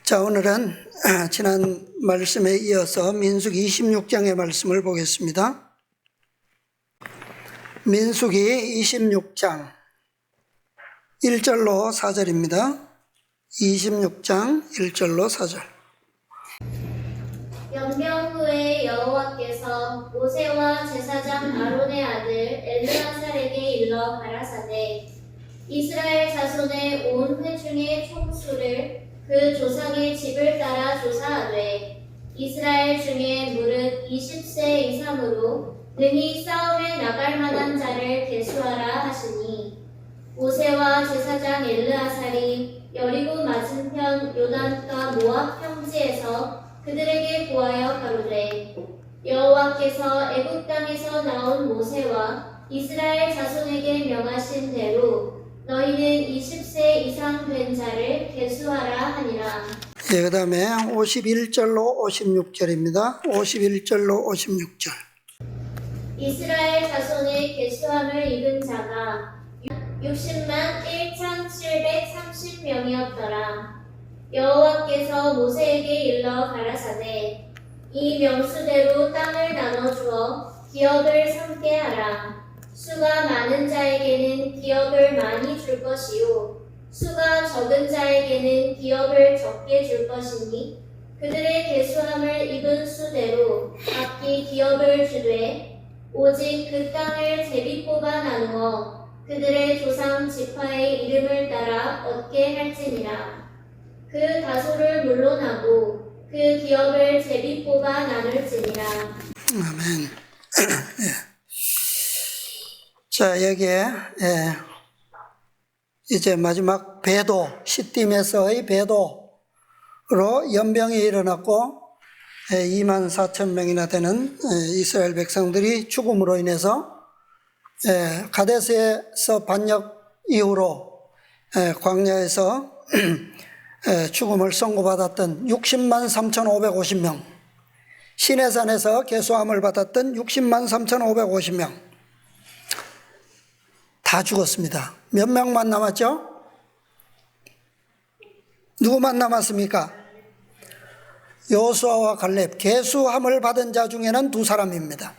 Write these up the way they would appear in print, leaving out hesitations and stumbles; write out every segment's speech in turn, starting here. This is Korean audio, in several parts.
자, 오늘은 지난 말씀에 이어서 민수기 26장의 말씀을 보겠습니다. 민수기 26장 1절로 4절입니다. 26장 1절로 4절. 연병 후에 여호와께서 모세와 제사장 아론의 아들 엘르아살에게 일러 가라사대 이스라엘 자손의 온 회중의 총수를 그 조상의 집을 따라 조사하되 이스라엘 중에 무릇 20세 이상으로 능히 싸움에 나갈 만한 자를 계수하라 하시니 모세와 제사장 엘르아살이 여리고 맞은편 요단가 모압 평지에서 그들에게 구하여 가로되 여호와께서 애굽 땅에서 나온 모세와 이스라엘 자손에게 명하신 대로 너희는 20세 이상 된 자를 계수하라 하니라. 예, 그 다음에 51절로 56절입니다. 51절로 56절. 이스라엘 자손의 계수함을 입은 자가 60만 1,730명이었더라. 여호와께서 모세에게 일러 가라사대 이 명수대로 땅을 나눠주어 기업을 삼게 하라. 수가 많은 자에게는 기업을 많이 줄 것이요 수가 적은 자에게는 기업을 적게 줄 것이니 그들의 계수함을 입은 수대로 각기 기업을 주되 오직 그 땅을 제비 뽑아 나누어 그들의 조상 지파의 이름을 따라 얻게 할지니라. 그 다소를 물러나고 그 기업을 제비 뽑아 나눌지니라. 아멘. 예. 자, 여기에 이제 마지막 배도, 시딤에서의 배도로 연병이 일어났고 24,000명이나 되는 이스라엘 백성들이 죽음으로 인해서 가데스에서 반역 이후로 광야에서 죽음을 선고받았던 60만 3,550명, 시내산에서 계수함을 받았던 60만 3,550명 다 죽었습니다. 몇 명만 남았죠? 누구만 남았습니까? 여호수아와 갈렙, 계수함을 받은 자 중에는 두 사람입니다.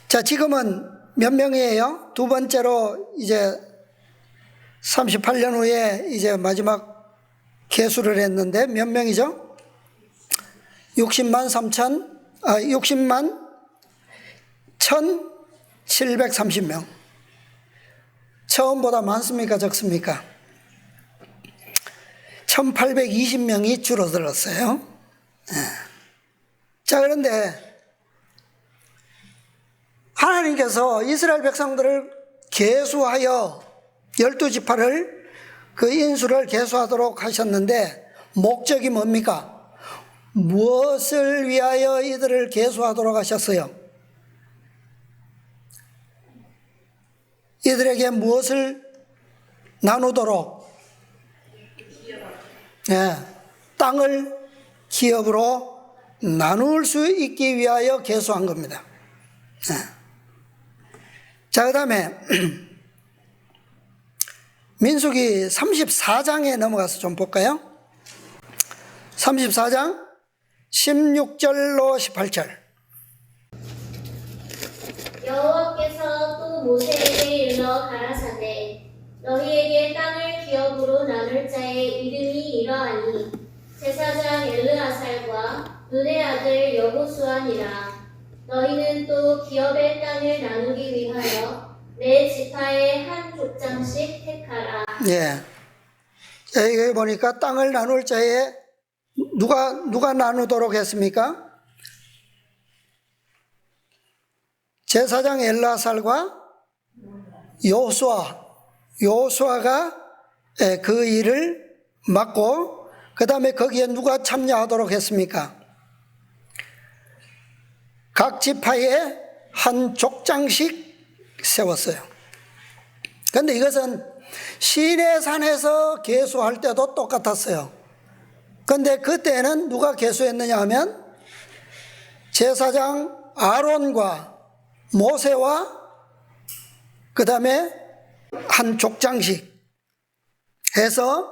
자, 지금은 몇 명이에요? 두 번째로 이제 38년 후에 이제 마지막 계수를 했는데 몇 명이죠? 60만 1,730명. 처음보다 많습니까? 적습니까? 1,820명이 줄어들었어요. 자, 그런데 하나님께서 이스라엘 백성들을 계수하여 12지파를 그 인수를 계수하도록 하셨는데 목적이 뭡니까? 무엇을 위하여 이들을 계수하도록 하셨어요? 이들에게 무엇을 나누도록? 땅을 기업으로 나눌 수 있기 위하여 계수한 겁니다. 자, 그 다음에 민수기 34장에 넘어가서 좀 볼까요? 34장 16절로 18절. 여호와께서 또 모세에게 일러 가라사대 너희에게 땅을 기업으로 나눌 자의 이름이 이러하니 제사장 엘르아살과 눈의 아들 여호수아니라. 너희는 또 기업의 땅을 나누기 위하여 내 지파의 한 족장씩 택하라. 예. 자, 여기 보니까 땅을 나눌 자에 누가 나누도록 했습니까? 제사장 엘르아살과 여호수아가 그 일을 맡고 그 다음에 거기에 누가 참여하도록 했습니까? 각 지파에 한 족장씩 세웠어요. 그런데 이것은 시내산에서 계수할 때도 똑같았어요. 그런데 그때는 누가 계수했느냐 하면 제사장 아론과 모세와 그 다음에 한 족장씩 해서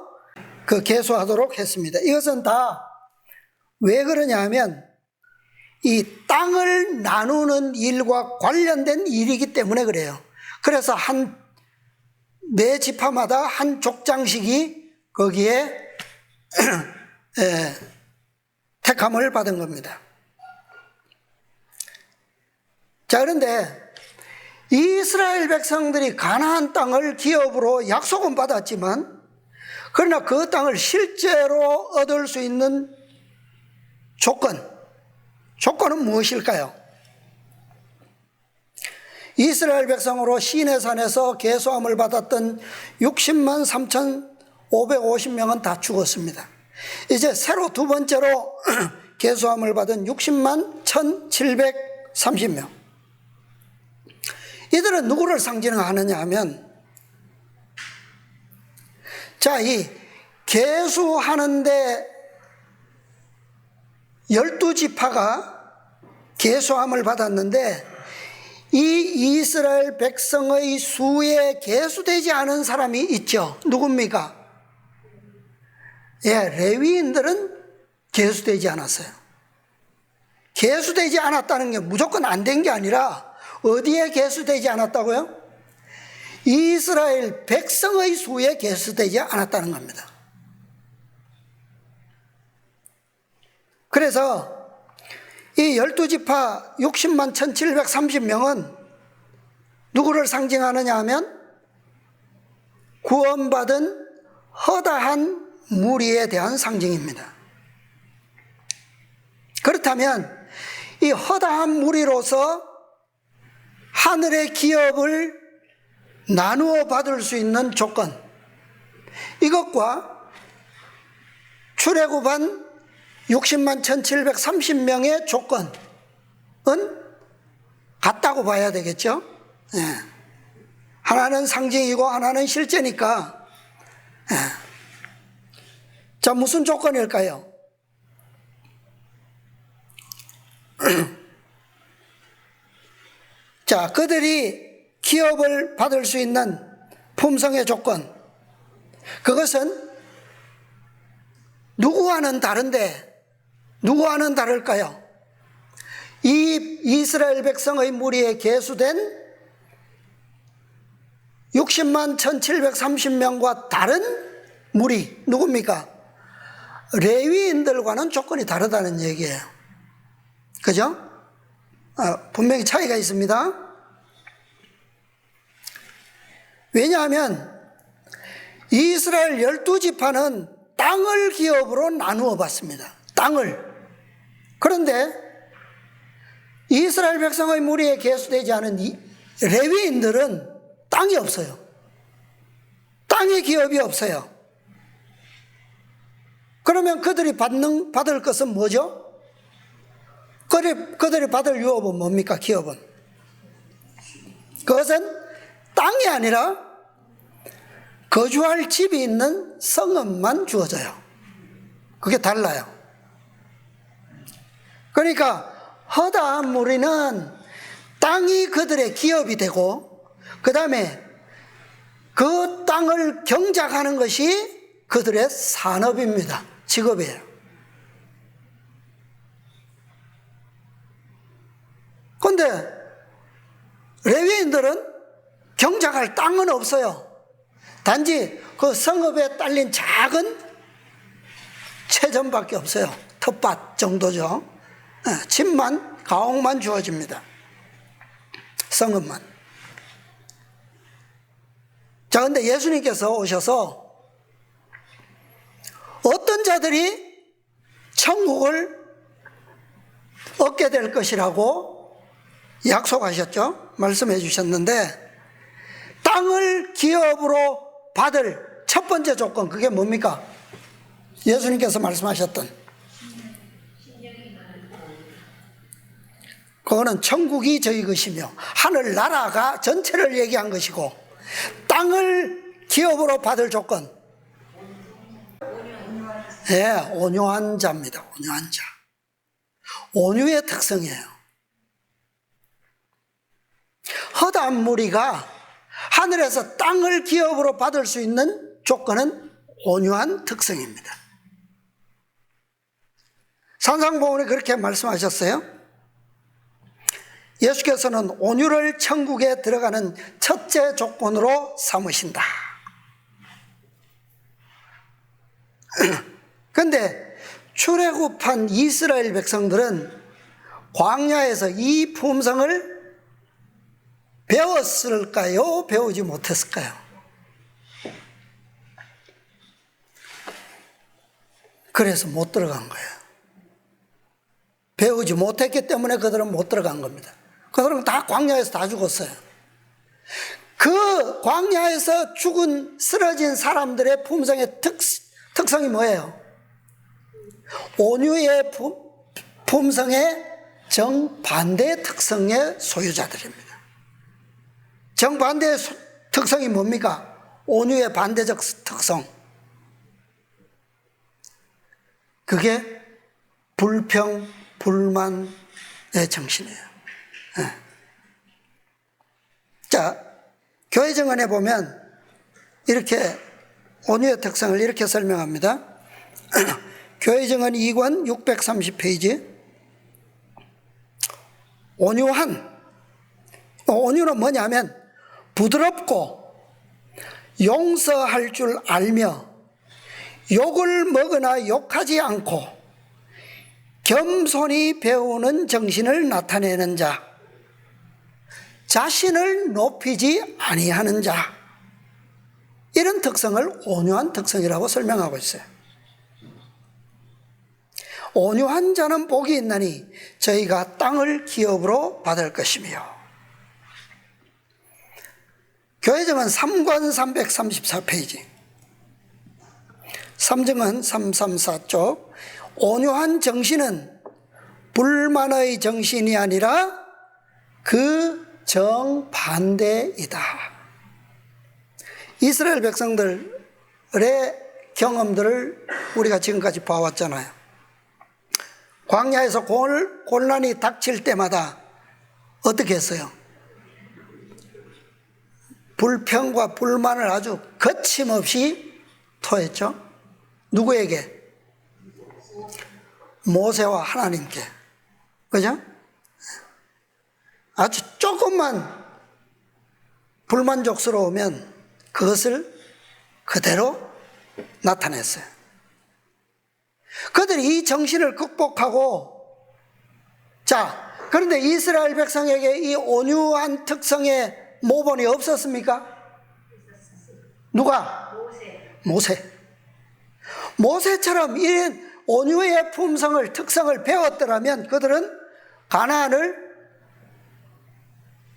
개수하도록 했습니다. 이것은 다 왜 그러냐 하면 이 땅을 나누는 일과 관련된 일이기 때문에 그래요. 그래서 매 지파마다 한 족장식이 거기에 택함을 받은 겁니다. 자, 그런데 이스라엘 백성들이 가나안 땅을 기업으로 약속은 받았지만 그러나 그 땅을 실제로 얻을 수 있는 조건은 무엇일까요? 이스라엘 백성으로 시내산에서 계수함을 받았던 60만 3,550명은 다 죽었습니다. 이제 새로 두 번째로 계수함을 받은 60만 1,730명. 이들은 누구를 상징하느냐 하면, 자, 이 계수하는데 12지파가 계수함을 받았는데 이 이스라엘 백성의 수에 계수되지 않은 사람이 있죠. 누굽니까? 레위인들은 계수되지 않았어요. 계수되지 않았다는 게 무조건 안 된 게 아니라 어디에 계수되지 않았다고요? 이스라엘 백성의 수에 계수되지 않았다는 겁니다. 그래서 이 12지파 60만 1,730명은 누구를 상징하느냐 하면 구원받은 허다한 무리에 대한 상징입니다. 그렇다면 이 허다한 무리로서 하늘의 기업을 나누어 받을 수 있는 조건, 이것과 출애굽한 60만 1,730명의 조건은 같다고 봐야 되겠죠. 하나는 상징이고 하나는 실제니까. 자, 무슨 조건일까요? 자, 그들이 기업을 받을 수 있는 품성의 조건, 그것은 누구와는 다른데 누구와는 다를까요? 이 이스라엘 백성의 무리에 계수된 60만 1,730명과 다른 무리, 누굽니까? 레위인들과는 조건이 다르다는 얘기예요. 그죠? 분명히 차이가 있습니다. 왜냐하면 이스라엘 12지파는 땅을 기업으로 나누어 받습니다. 땅을. 그런데 이스라엘 백성의 무리에 계수되지 않은 레위인들은 땅이 없어요. 땅의 기업이 없어요. 그러면 그들이 받을 것은 뭐죠? 그들이 받을 유업은 뭡니까? 기업은. 그것은 땅이 아니라 거주할 집이 있는 성읍만 주어져요. 그게 달라요. 그러니까 허다한 무리는 땅이 그들의 기업이 되고, 그 다음에 그 땅을 경작하는 것이 그들의 산업입니다. 직업이에요. 그런데 레위인들은 경작할 땅은 없어요. 단지 그 성읍에 딸린 작은 채전밖에 없어요. 텃밭 정도죠. 집만, 가옥만 주어집니다. 성읍만. 자, 근데 예수님께서 오셔서 어떤 자들이 천국을 얻게 될 것이라고 약속하셨죠? 말씀해 주셨는데, 땅을 기업으로 받을 첫 번째 조건, 그게 뭡니까? 예수님께서 말씀하셨던, 그거는 천국이 저희 것이며 하늘나라가 전체를 얘기한 것이고, 땅을 기업으로 받을 조건, 온유한 자입니다. 온유한 자. 온유의 특성이에요. 허다한 무리가 하늘에서 땅을 기업으로 받을 수 있는 조건은 온유한 특성입니다. 산상보훈에 그렇게 말씀하셨어요. 예수께서는 온유를 천국에 들어가는 첫째 조건으로 삼으신다. 그런데 출애굽한 이스라엘 백성들은 광야에서 이 품성을 배웠을까요? 배우지 못했을까요? 그래서 못 들어간 거예요. 배우지 못했기 때문에 그들은 못 들어간 겁니다. 그들은 다 광야에서 다 죽었어요. 그 광야에서 죽은 쓰러진 사람들의 품성의 특성이 뭐예요? 온유의 품성의 정반대의 특성의 소유자들입니다. 정반대의 특성이 뭡니까? 온유의 반대적 특성. 그게 불평, 불만의 정신이에요. 자, 교회 정언에 보면 이렇게 온유의 특성을 이렇게 설명합니다. 교회 정언 2권 630페이지. 온유는 뭐냐면 부드럽고 용서할 줄 알며 욕을 먹으나 욕하지 않고 겸손히 배우는 정신을 나타내는 자, 자신을 높이지 아니하는 자, 이런 특성을 온유한 특성이라고 설명하고 있어요. 온유한 자는 복이 있나니 저희가 땅을 기업으로 받을 것이며. 교회정은 3권 334페이지, 3정은 334쪽. 온유한 정신은 불만의 정신이 아니라 그 정반대이다. 이스라엘 백성들의 경험들을 우리가 지금까지 봐왔잖아요. 광야에서 곤란이 닥칠 때마다 어떻게 했어요? 불평과 불만을 아주 거침없이 토했죠. 누구에게? 모세와 하나님께. 그죠? 아주 조금만 불만족스러우면 그것을 그대로 나타냈어요. 그들이 이 정신을 극복하고, 자, 그런데 이스라엘 백성에게 이 온유한 특성의 모본이 없었습니까? 누가? 모세처럼 이런 온유의 품성을, 특성을 배웠더라면 그들은 가나안을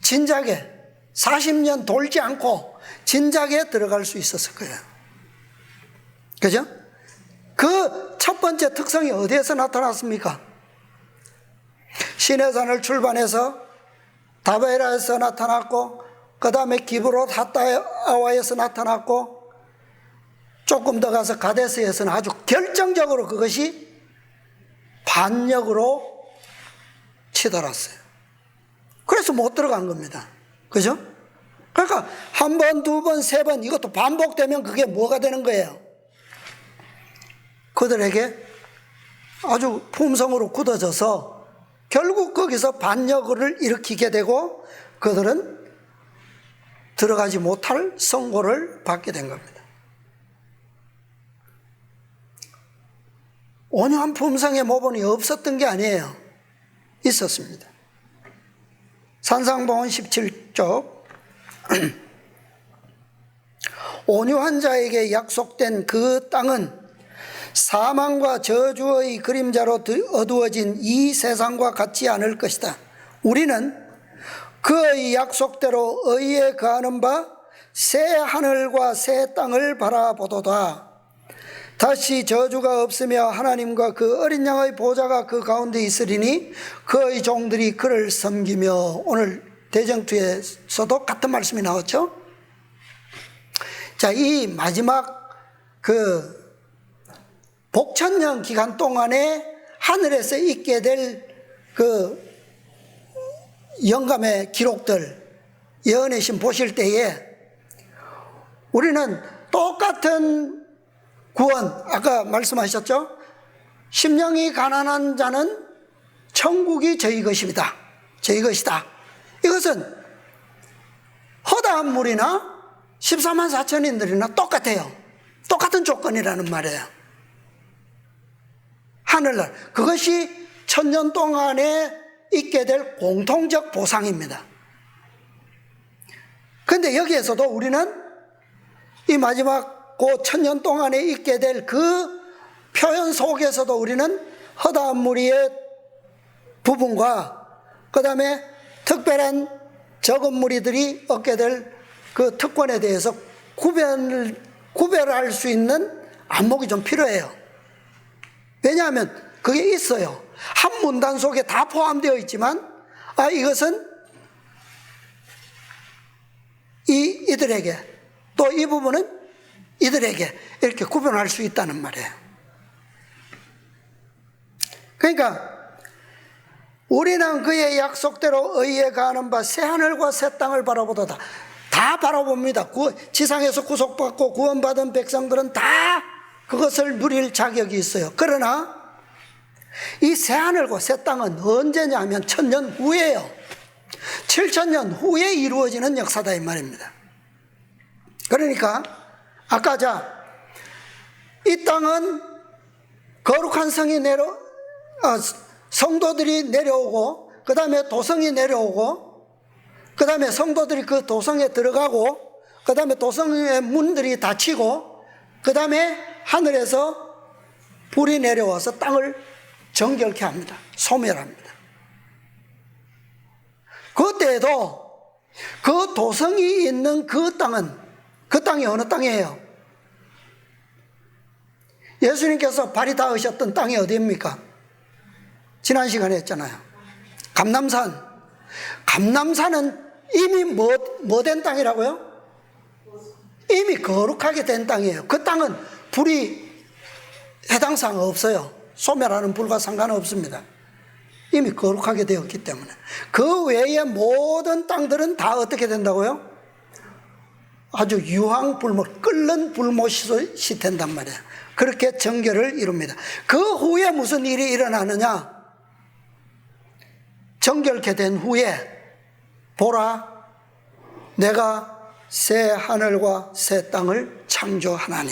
진작에 40년 돌지 않고 진작에 들어갈 수 있었을 거예요. 그죠? 그 첫 번째 특성이 어디에서 나타났습니까? 시내산을 출발해서 다베라에서 나타났고, 그 다음에 기브롯 핫다와에서 나타났고, 조금 더 가서 가데스에서는 아주 결정적으로 그것이 반역으로 치달았어요. 그래서 못 들어간 겁니다. 그죠? 그러니까 한 번, 두 번, 세 번 이것도 반복되면 그게 뭐가 되는 거예요? 그들에게 아주 품성으로 굳어져서 결국 거기서 반역을 일으키게 되고 그들은 들어가지 못할 선고를 받게 된 겁니다. 온유한 품성의 모본이 없었던 게 아니에요. 있었습니다. 산상보훈 17쪽. 온유한 자에게 약속된 그 땅은 사망과 저주의 그림자로 어두워진 이 세상과 같지 않을 것이다. 우리는 그의 약속대로 의에 거하는 바 새 하늘과 새 땅을 바라보도다. 다시 저주가 없으며 하나님과 그 어린 양의 보좌가 그 가운데 있으리니 그의 종들이 그를 섬기며. 오늘 대정투에서도 같은 말씀이 나왔죠. 자, 이 마지막 그 복천년 기간 동안에 하늘에서 있게 될 그 영감의 기록들, 예언의 신 보실 때에 우리는 똑같은 구원, 아까 말씀하셨죠? 심령이 가난한 자는 천국이 저희 것입니다. 저희 것이다. 이것은 허다한 물이나 14만 4천인들이나 똑같아요. 똑같은 조건이라는 말이에요. 하늘날, 그것이 천년 동안에 있게 될 공통적 보상입니다. 그런데 여기에서도 우리는 이 마지막 그 천년 동안에 있게 될 그 표현 속에서도 우리는 허다한 무리의 부분과 그 다음에 특별한 적은 무리들이 얻게 될 그 특권에 대해서 구별할 수 있는 안목이 좀 필요해요. 왜냐하면 그게 있어요. 한 문단 속에 다 포함되어 있지만 이것은 이들에게, 또 이 부분은 이들에게 이렇게 구분할 수 있다는 말이에요. 그러니까 우리는 그의 약속대로 의에 가는 바 새하늘과 새 땅을 바라보도다. 다 바라봅니다. 지상에서 구속받고 구원받은 백성들은 다 그것을 누릴 자격이 있어요. 그러나 이 새하늘과 새 땅은 언제냐 하면 천년 후에요. 7천년 후에 이루어지는 역사다 이 말입니다. 그러니까 아까 이 땅은 거룩한 성이 성도들이 내려오고, 그 다음에 도성이 내려오고, 그 다음에 성도들이 그 도성에 들어가고, 그 다음에 도성의 문들이 닫히고, 그 다음에 하늘에서 불이 내려와서 땅을 정결케 합니다. 소멸합니다. 그때에도 그 도성이 있는 그 땅이 어느 땅이에요? 예수님께서 발이 닿으셨던 땅이 어디입니까? 지난 시간에 했잖아요. 감람산. 감람산은 이미 뭐 된 땅이라고요? 이미 거룩하게 된 땅이에요. 그 땅은 불이 해당 사항 없어요. 소멸하는 불과 상관없습니다. 이미 거룩하게 되었기 때문에. 그 외의 모든 땅들은 다 어떻게 된다고요? 아주 유황불못, 끓는 불못이 된단 말이에요. 그렇게 정결을 이룹니다. 그 후에 무슨 일이 일어나느냐? 정결케 된 후에 보라, 내가 새 하늘과 새 땅을 창조하나니.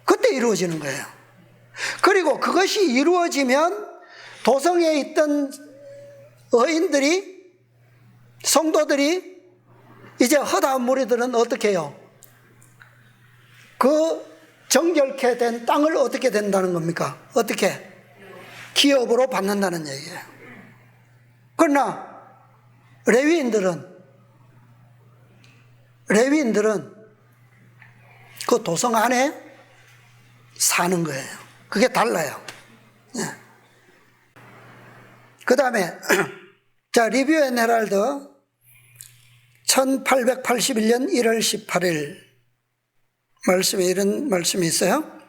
그때 이루어지는 거예요. 그리고 그것이 이루어지면 도성에 있던 성도들이 이제 허다한 무리들은 어떻게 해요? 그 정결케 된 땅을 어떻게 된다는 겁니까? 어떻게? 기업으로 받는다는 얘기예요. 그러나 레위인들은 그 도성 안에 사는 거예요. 그게 달라요. 그 다음에 리뷰 앤 헤럴드 1881년 1월 18일 말씀에 이런 말씀이 있어요.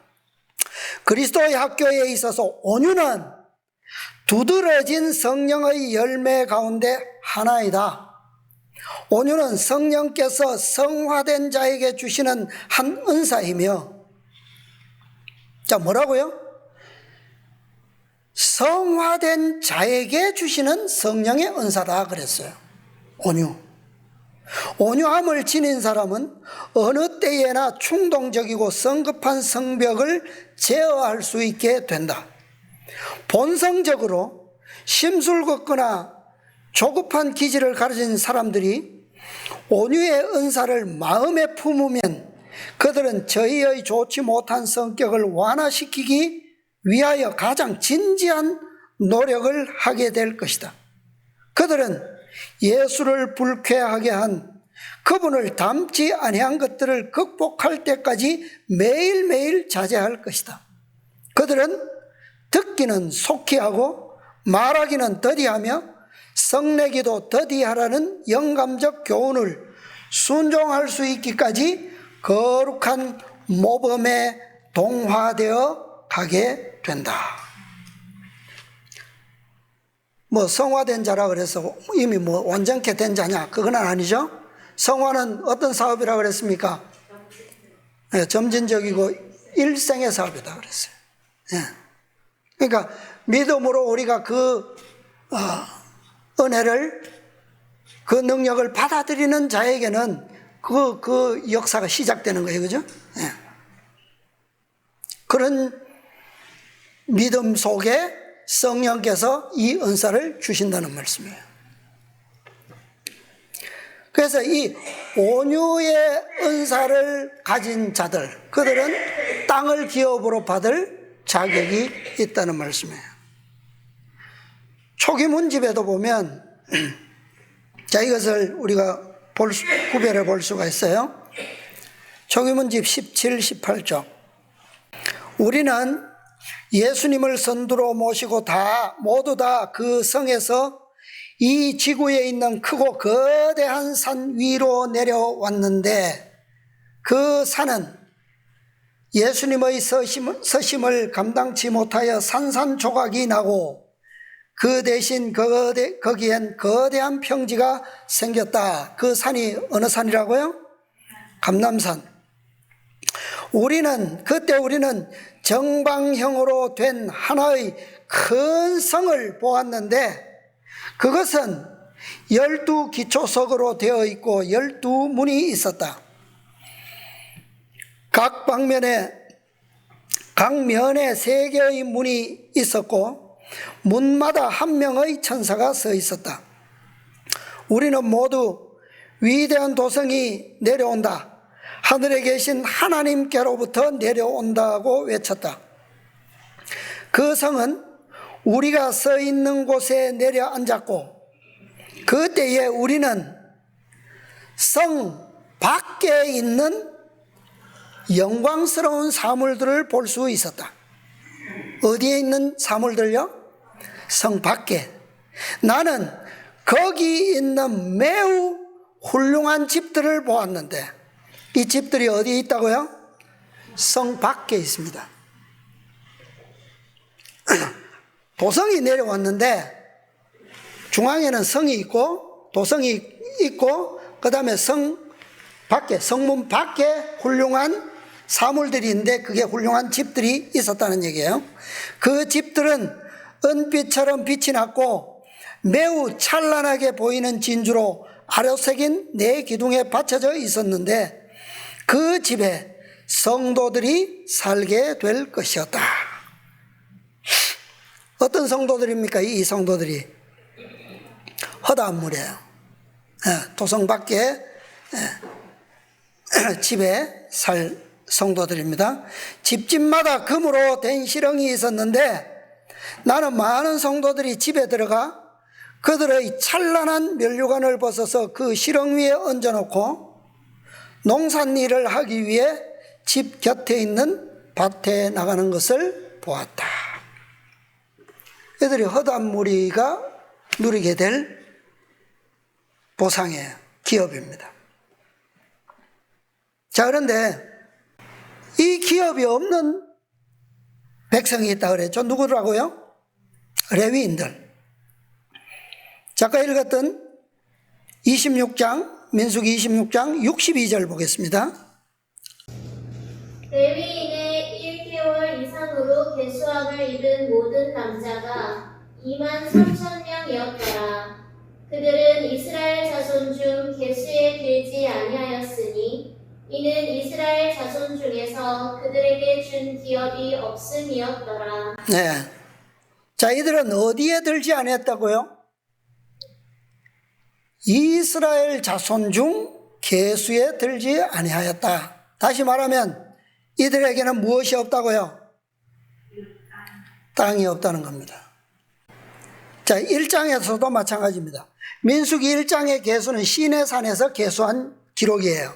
그리스도의 학교에 있어서 온유는 두드러진 성령의 열매 가운데 하나이다. 온유는 성령께서 성화된 자에게 주시는 한 은사이며, 뭐라고요? 성화된 자에게 주시는 성령의 은사다 그랬어요. 온유함을 지닌 사람은 어느 때에나 충동적이고 성급한 성벽을 제어할 수 있게 된다. 본성적으로 심술궂거나 조급한 기질을 가진 사람들이 온유의 은사를 마음에 품으면 그들은 저희의 좋지 못한 성격을 완화시키기 위하여 가장 진지한 노력을 하게 될 것이다. 그들은 예수를 불쾌하게 한 그분을 닮지 아니한 것들을 극복할 때까지 매일매일 자제할 것이다. 그들은 듣기는 속히 하고 말하기는 더디하며 성내기도 더디하라는 영감적 교훈을 순종할 수 있기까지 거룩한 모범에 동화되어 가게 된다. 성화된 자라 그래서 이미 완전케 된 자냐? 그건 아니죠. 성화는 어떤 사업이라고 그랬습니까? 점진적이고 일생의 사업이다 그랬어요. 예. 그러니까 믿음으로 우리가 그 은혜를, 그 능력을 받아들이는 자에게는 그 역사가 시작되는 거예요. 그죠? 예. 그런 믿음 속에 성령께서 이 은사를 주신다는 말씀이에요. 그래서 이 온유의 은사를 가진 자들, 그들은 땅을 기업으로 받을 자격이 있다는 말씀이에요. 초기 문집에도 보면 자, 이것을 우리가 구별해 볼 수가 있어요. 초기 문집 17, 18쪽. 우리는 예수님을 선두로 모시고 모두 다 그 성에서 이 지구에 있는 크고 거대한 산 위로 내려왔는데, 그 산은 예수님의 서심을 감당치 못하여 산산조각이 나고 그 대신 거기엔 거대한 평지가 생겼다. 그 산이 어느 산이라고요? 감람산. 그때 우리는 정방형으로 된 하나의 큰 성을 보았는데, 그것은 12기초석으로 되어 있고 12문이 있었다. 각 면에 3개의 문이 있었고 문마다 한 명의 천사가 서 있었다. 우리는 모두 위대한 도성이 내려온다, 하늘에 계신 하나님께로부터 내려온다고 외쳤다. 그 성은 우리가 서 있는 곳에 내려앉았고, 그때에 우리는 성 밖에 있는 영광스러운 사물들을 볼 수 있었다. 어디에 있는 사물들요? 성 밖에. 나는 거기 있는 매우 훌륭한 집들을 보았는데, 이 집들이 어디에 있다고요? 성 밖에 있습니다. 도성이 내려왔는데 중앙에는 성이 있고 도성이 있고, 그 다음에 성문 밖에 훌륭한 사물들이 있는데 그게 훌륭한 집들이 있었다는 얘기예요. 그 집들은 은빛처럼 빛이 났고 매우 찬란하게 보이는 진주로 아래색인 4기둥에 받쳐져 있었는데, 그 집에 성도들이 살게 될 것이었다. 어떤 성도들입니까? 이 성도들이 허다한물이에요. 도성 밖에 집에 살 성도들입니다. 집집마다 금으로 된 시렁이 있었는데, 나는 많은 성도들이 집에 들어가 그들의 찬란한 면류관을 벗어서 그 시렁 위에 얹어놓고 농산일을 하기 위해 집 곁에 있는 밭에 나가는 것을 보았다. 이들이 허다한 무리가 누리게 될 보상의 기업입니다. 자, 그런데 이 기업이 없는 백성이 있다 그랬죠. 누구라고요? 레위인들. 아까 읽었던 26장, 민수기 26장 62절 보겠습니다. 레위인의 1개월 이상으로 계수함을 입은 모든 남자가 23,000명이었더라. 그들은 이스라엘 자손 중 계수에 들지 아니하였으니 이는 이스라엘 자손 중에서 그들에게 준 기업이 없음이었더라. 네. 자, 이들은 어디에 들지 아니했다고요? 이스라엘 자손 중 계수에 들지 아니하였다. 다시 말하면 이들에게는 무엇이 없다고요? 땅이 없다는 겁니다. 자, 1장에서도 마찬가지입니다. 민수기 1장의 계수는 시내산에서 계수한 기록이에요.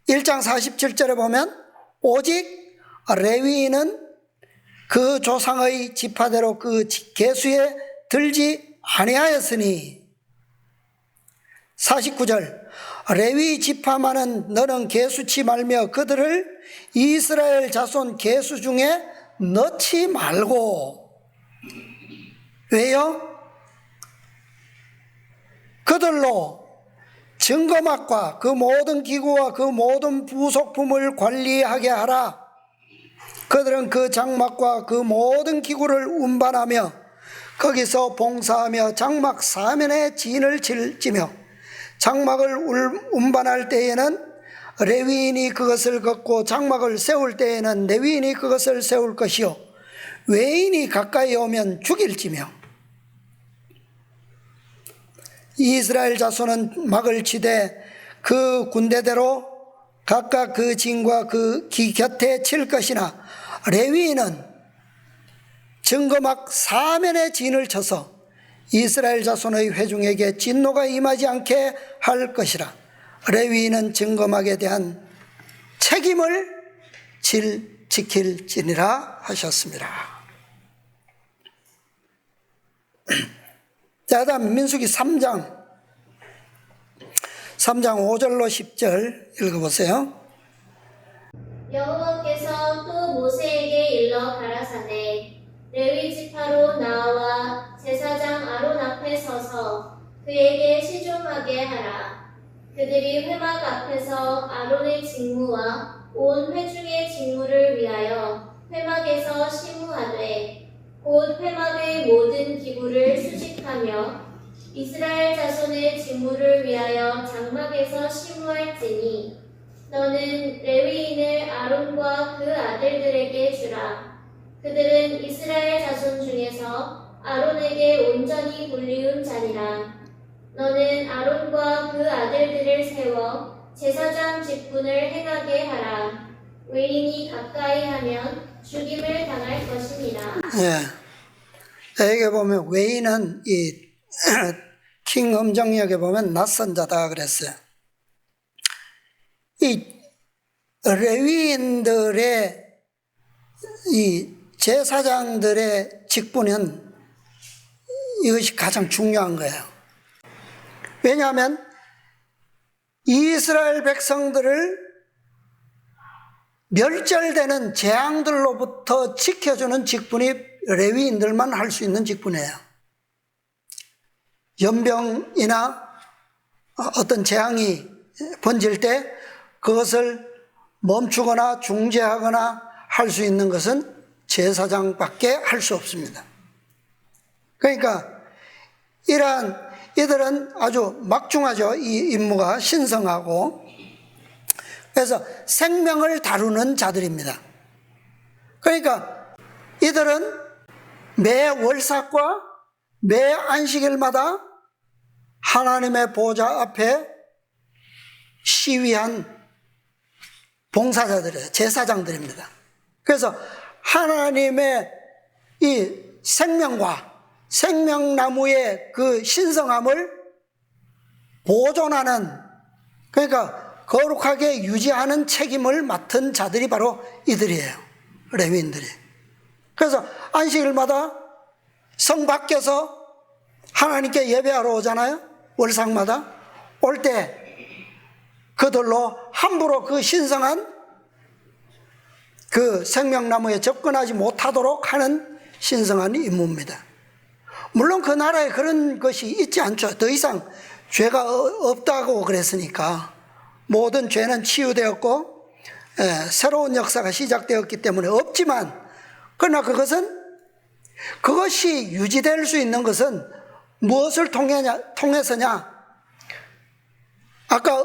1장 47절에 보면 오직 레위인은 그 조상의 지파대로 그 계수에 들지 아니하였으니, 49절 레위 지파만은 너는 계수치 말며 그들을 이스라엘 자손 계수 중에 넣지 말고. 왜요? 그들로 증거막과 그 모든 기구와 그 모든 부속품을 관리하게 하라. 그들은 그 장막과 그 모든 기구를 운반하며 거기서 봉사하며 장막 사면에 진을 찌며 장막을 운반할 때에는 레위인이 그것을 걷고 장막을 세울 때에는 레위인이 그것을 세울 것이요 외인이 가까이 오면 죽일지며 이스라엘 자손은 막을 치되 그 군대대로 각각 그 진과 그 기 곁에 칠 것이나 레위인은 증거막 사면에 진을 쳐서 이스라엘 자손의 회중에게 진노가 임하지 않게 할 것이라. 레위인은 증거막에 대한 책임을 지킬지니라 하셨습니다. 자, 다음 민수기 3장 5절로 10절 읽어보세요. 여호와께서 또 모세에게 일러 가라사대 레위 지파로 나와 제사장 아론 앞에 서서 그에게 시종하게 하라. 그들이 회막 앞에서 아론의 직무와 온 회중의 직무를 위하여 회막에서 시무하되 곧 회막의 모든 기구를 수식하며 이스라엘 자손의 직무를 위하여 장막에서 시무할지니 너는 레위인을 아론과 그 아들들에게 주라. 그들은 이스라엘 자손 중에서 아론에게 온전히 불리운 자니라. 너는 아론과 그 아들들을 세워 제사장 직분을 행하게 하라. 외인이 가까이 하면 죽임을 당할 것이니라. 여기 보면 외인은 이 킹 음정역에 보면 낯선 자다 그랬어요. 이 레위인들의 이 제사장들의 직분은 이것이 가장 중요한 거예요. 왜냐하면 이스라엘 백성들을 멸절되는 재앙들로부터 지켜주는 직분이 레위인들만 할 수 있는 직분이에요. 연병이나 어떤 재앙이 번질 때 그것을 멈추거나 중재하거나 할 수 있는 것은 제사장밖에 할 수 없습니다. 그러니까 이들은 아주 막중하죠. 이 임무가 신성하고. 그래서 생명을 다루는 자들입니다. 그러니까 이들은 매 월삭과 매 안식일마다 하나님의 보좌 앞에 시위한 봉사자들이에요. 제사장들입니다. 그래서 하나님의 이 생명과 생명나무의 그 신성함을 보존하는, 그러니까 거룩하게 유지하는 책임을 맡은 자들이 바로 이들이에요. 레위인들이. 그래서 안식일마다 성 밖에서 하나님께 예배하러 오잖아요. 월삭마다. 올 때 그들로 함부로 그 신성한 그 생명나무에 접근하지 못하도록 하는 신성한 임무입니다. 물론 그 나라에 그런 것이 있지 않죠. 더 이상 죄가 없다고 그랬으니까 모든 죄는 치유되었고 새로운 역사가 시작되었기 때문에 없지만, 그러나 그것이 유지될 수 있는 것은 무엇을 통해서냐? 아까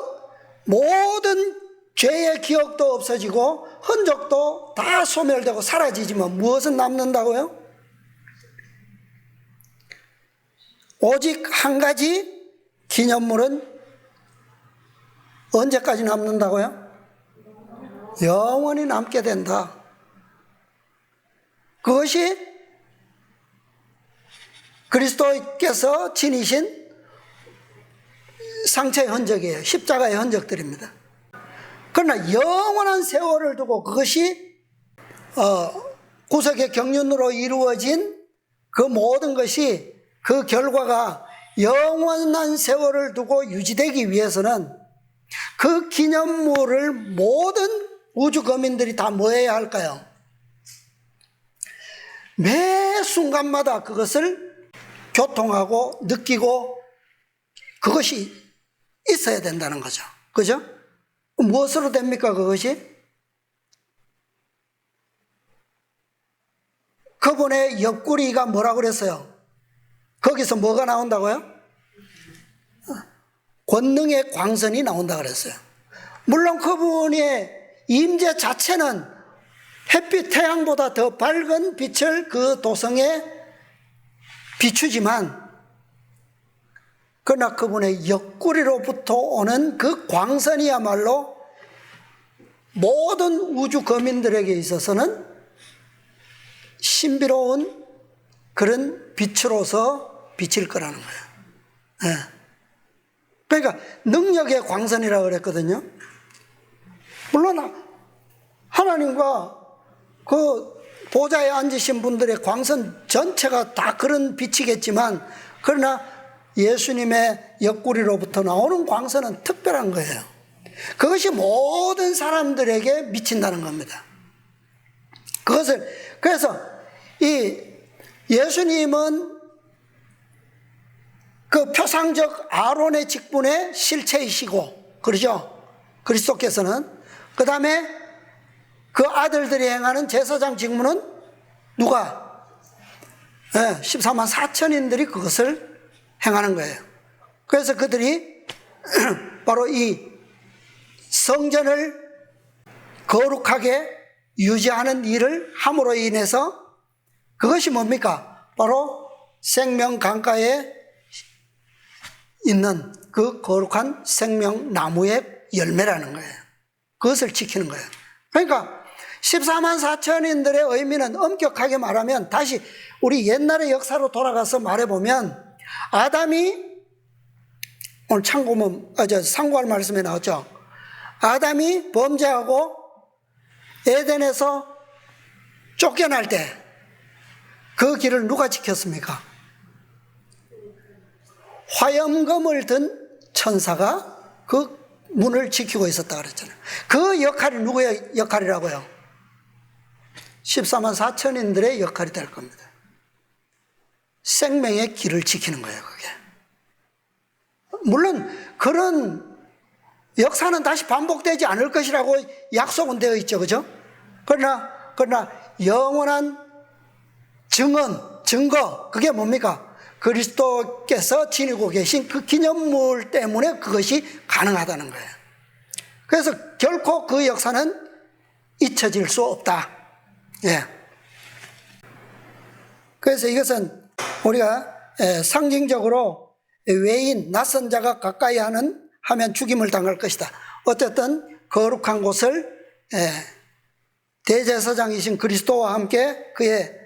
모든 죄의 기억도 없어지고 흔적도 다 소멸되고 사라지지만 무엇은 남는다고요? 오직 한 가지 기념물은 언제까지 남는다고요? 영원히 남게 된다. 그것이 그리스도께서 지니신 상처의 흔적이에요. 십자가의 흔적들입니다. 그러나 영원한 세월을 두고 그것이 구속의 경륜으로 이루어진 그 모든 것이, 그 결과가 영원한 세월을 두고 유지되기 위해서는 그 기념물을 모든 우주 거민들이 다 뭐 해야 할까요? 매 순간마다 그것을 교통하고 느끼고 그것이 있어야 된다는 거죠. 그죠? 무엇으로 됩니까, 그것이? 그분의 옆구리가 뭐라고 그랬어요? 거기서 뭐가 나온다고요? 권능의 광선이 나온다 그랬어요. 물론 그분의 임재 자체는 햇빛 태양보다 더 밝은 빛을 그 도성에 비추지만, 그러나 그분의 옆구리로부터 오는 그 광선이야말로 모든 우주 거민들에게 있어서는 신비로운 그런 빛으로서 비칠 거라는 거예요. 네. 그러니까 능력의 광선이라고 그랬거든요. 물론 하나님과 그 보좌에 앉으신 분들의 광선 전체가 다 그런 빛이겠지만, 그러나 예수님의 옆구리로부터 나오는 광선은 특별한 거예요. 그것이 모든 사람들에게 미친다는 겁니다. 그래서 이 예수님은 그 표상적 아론의 직분의 실체이시고, 그러죠? 그리스도께서는. 그 다음에 그 아들들이 행하는 제사장 직무는 누가? 14만 4천인들이 그것을 행하는 거예요. 그래서 그들이 바로 이 성전을 거룩하게 유지하는 일을 함으로 인해서, 그것이 뭡니까? 바로 생명 강가에 있는 그 거룩한 생명나무의 열매라는 거예요. 그것을 지키는 거예요. 그러니까 14만 4천인들의 의미는 엄격하게 말하면, 다시 우리 옛날의 역사로 돌아가서 말해보면, 아담이, 오늘 상고할 말씀에 나왔죠. 아담이 범죄하고 에덴에서 쫓겨날 때 그 길을 누가 지켰습니까? 화염검을 든 천사가 그 문을 지키고 있었다 그랬잖아요. 그 역할이 누구의 역할이라고요? 14만 4천인들의 역할이 될 겁니다. 생명의 길을 지키는 거예요, 그게. 물론 그런 역사는 다시 반복되지 않을 것이라고 약속은 되어 있죠, 그죠? 그러나 영원한 증거, 그게 뭡니까? 그리스도께서 지니고 계신 그 기념물 때문에 그것이 가능하다는 거예요. 그래서 결코 그 역사는 잊혀질 수 없다. 예. 그래서 이것은 우리가 상징적으로 외인, 낯선 자가 가까이 하면 죽임을 당할 것이다. 어쨌든 거룩한 곳을 대제사장이신 그리스도와 함께 그의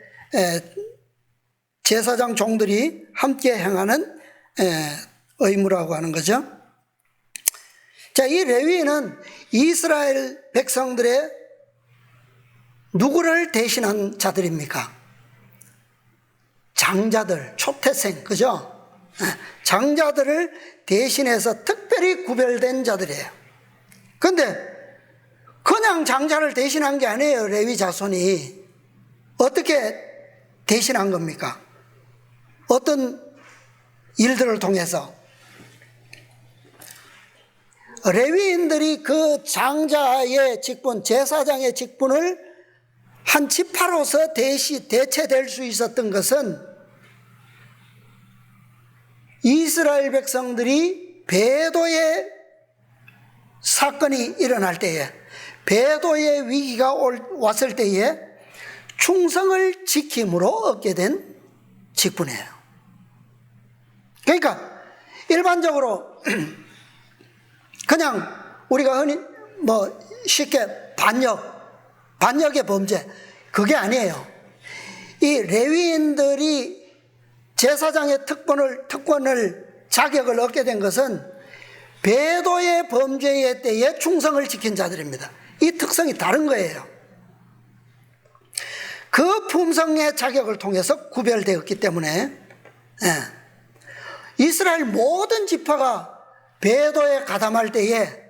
제사장 종들이 함께 행하는 의무라고 하는 거죠. 자, 이 레위인은 이스라엘 백성들의 누구를 대신한 자들입니까? 장자들, 초태생, 그죠? 장자들을 대신해서 특별히 구별된 자들이에요. 그런데 그냥 장자를 대신한 게 아니에요. 레위 자손이 어떻게 대신한 겁니까? 어떤 일들을 통해서? 레위인들이 그 장자의 직분, 제사장의 직분을 한 지파로서 대체될 수 있었던 것은 이스라엘 백성들이 배도의 사건이 일어날 때에, 배도의 위기가 왔을 때에 충성을 지킴으로 얻게 된 직분이에요. 그러니까 일반적으로 그냥 우리가 흔히 쉽게 반역의 범죄, 그게 아니에요. 이 레위인들이 제사장의 특권을 자격을 얻게 된 것은 배도의 범죄에 때에 충성을 지킨 자들입니다. 이 특성이 다른 거예요. 그 품성의 자격을 통해서 구별되었기 때문에 이스라엘 모든 지파가 배도에 가담할 때에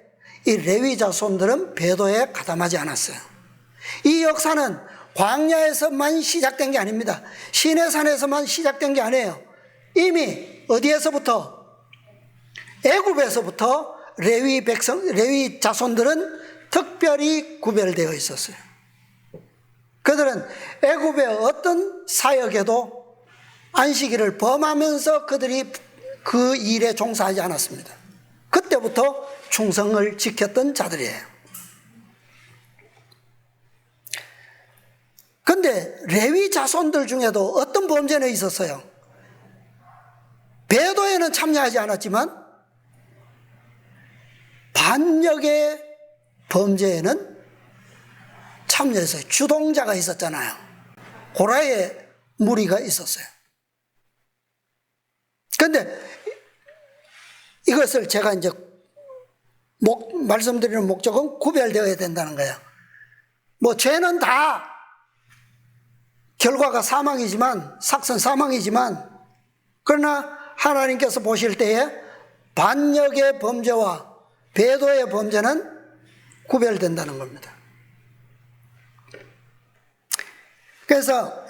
이 레위 자손들은 배도에 가담하지 않았어요. 이 역사는 광야에서만 시작된 게 아닙니다. 시내산에서만 시작된 게 아니에요. 이미 어디에서부터? 애굽에서부터 레위 자손들은 특별히 구별되어 있었어요. 그들은 애굽의 어떤 사역에도 안식일을 범하면서 그들이 그 일에 종사하지 않았습니다. 그때부터 충성을 지켰던 자들이에요. 그런데 레위 자손들 중에도 어떤 범죄는 있었어요. 배도에는 참여하지 않았지만 반역의 범죄에는 참여했어요. 주동자가 있었잖아요. 고라의 무리가 있었어요. 그런데 이것을 제가 이제 말씀드리는 목적은 구별되어야 된다는 거예요. 뭐 죄는 다 결과가 사망이지만, 삭선 사망이지만, 그러나 하나님께서 보실 때에 반역의 범죄와 배도의 범죄는 구별된다는 겁니다. 그래서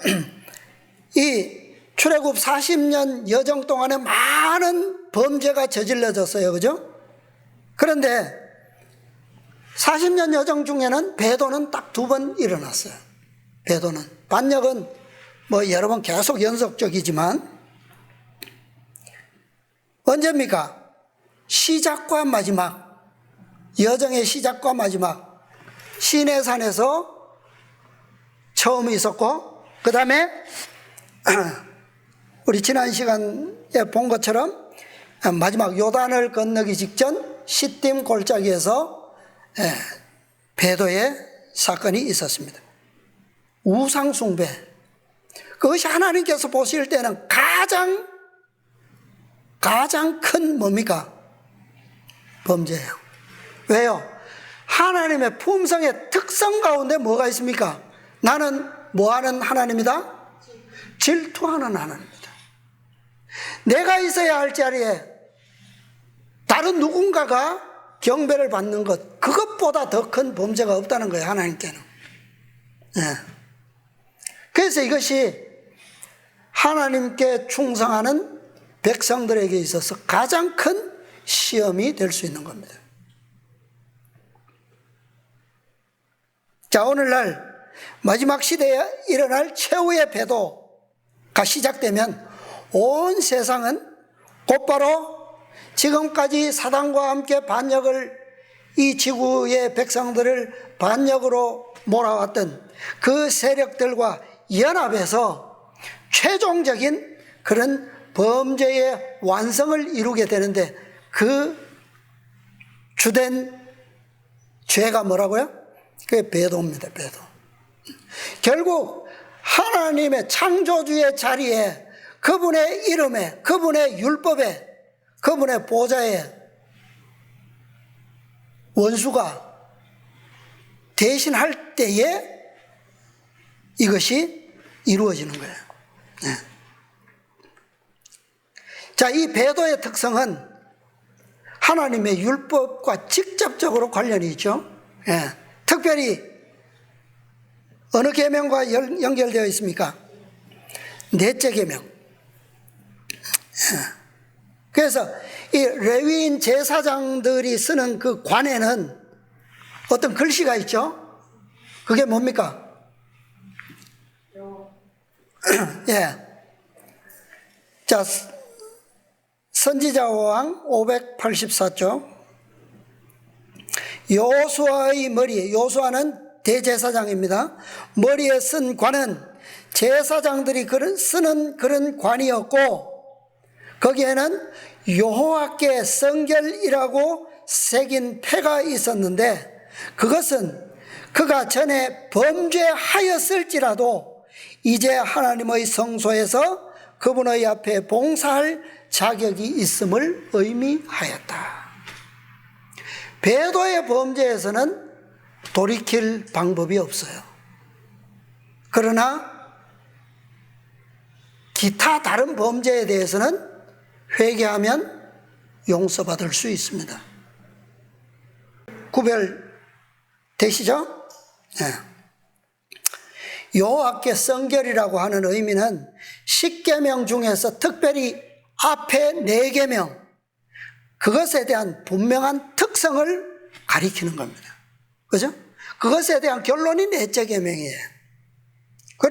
이 출애굽 40년 여정 동안에 많은 범죄가 저질러졌어요. 그죠? 그런데 40년 여정 중에는 배도는 딱 2번 일어났어요. 배도는. 반역은 뭐 여러 번 계속 연속적이지만 언제입니까? 시작과 마지막, 여정의 시작과 마지막, 시내산에서 처음 있었고, 그 다음에 우리 지난 시간에 본 것처럼 마지막 요단을 건너기 직전 시딤 골짜기에서 배도의 사건이 있었습니다. 우상 숭배, 그것이 하나님께서 보실 때는 가장 큰 뭡니까? 범죄예요. 왜요? 하나님의 품성의 특성 가운데 뭐가 있습니까? 나는 뭐하는 하나님이다? 질투하는 하나님이다. 내가 있어야 할 자리에 다른 누군가가 경배를 받는 것, 그것보다 더 큰 범죄가 없다는 거예요. 하나님께는. 그래서 이것이 하나님께 충성하는 백성들에게 있어서 가장 큰 시험이 될 수 있는 겁니다. 자, 오늘날 마지막 시대에 일어날 최후의 배도가 시작되면 온 세상은 곧바로 지금까지 사단과 함께 반역을, 이 지구의 백성들을 반역으로 몰아왔던 그 세력들과 연합해서 최종적인 그런 범죄의 완성을 이루게 되는데, 그 주된 죄가 뭐라고요? 그게 배도입니다. 배도. 결국 하나님의 창조주의 자리에, 그분의 이름에, 그분의 율법에, 그분의 보좌에 원수가 대신할 때에 이것이 이루어지는 거예요. 자, 이 배도의 특성은 하나님의 율법과 직접적으로 관련이 있죠. 특별히 어느 계명과 연결되어 있습니까? 넷째 계명. 그래서 이 레위인 제사장들이 쓰는 그 관에는 어떤 글씨가 있죠. 그게 뭡니까? 자, 선지자왕 584쪽. 여호수아의 머리에, 여호수아는 대제사장입니다. 머리에 쓴 관은 제사장들이 쓰는 그런 관이었고, 거기에는 여호와께 성결이라고 새긴 패가 있었는데, 그것은 그가 전에 범죄하였을지라도 이제 하나님의 성소에서 그분의 앞에 봉사할 자격이 있음을 의미하였다. 배도의 범죄에서는 돌이킬 방법이 없어요. 그러나 기타 다른 범죄에 대해서는 회개하면 용서받을 수 있습니다. 구별되시죠? 여호와께 성결이라고 하는 의미는 10계명 중에서 특별히 앞에 4계명, 그것에 대한 분명한 특성을 가리키는 겁니다. 그죠? 그것에 대한 결론이 넷째 계명이에요.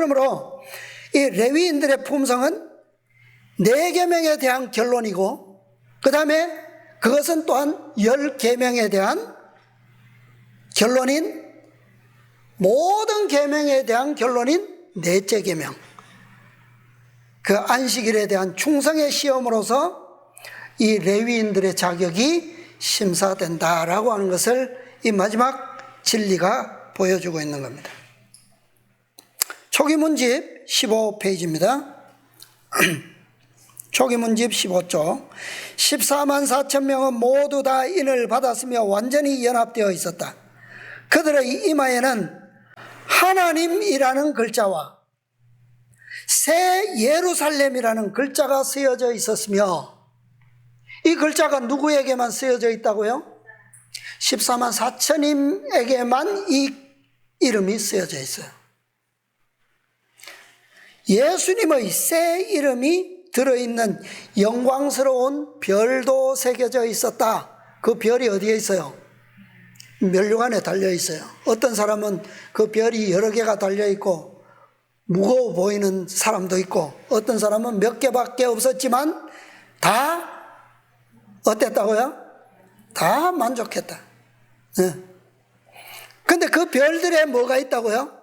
그러므로 이 레위인들의 품성은 네 계명에 대한 결론이고, 그 다음에 그것은 또한 10계명에 대한 결론인, 모든 계명에 대한 결론인 넷째 계명, 그 안식일에 대한 충성의 시험으로서 이 레위인들의 자격이 심사된다라고 하는 것을 이 마지막 진리가 보여주고 있는 겁니다. 초기문집 15페이지입니다. 초기문집 15쪽. 14만 4천 명은 모두 다 인을 받았으며 완전히 연합되어 있었다. 그들의 이마에는 하나님이라는 글자와 새 예루살렘이라는 글자가 쓰여져 있었으며, 이 글자가 누구에게만 쓰여져 있다고요? 14만 4천인에게만 이 이름이 쓰여져 있어요. 예수님의 새 이름이 들어있는 영광스러운 별도 새겨져 있었다. 그 별이 어디에 있어요? 면류관에 달려 있어요. 어떤 사람은 그 별이 여러 개가 달려 있고 무거워 보이는 사람도 있고, 어떤 사람은 몇 개밖에 없었지만 다 어땠다고요? 다 만족했다. 근데 그 별들에 뭐가 있다고요?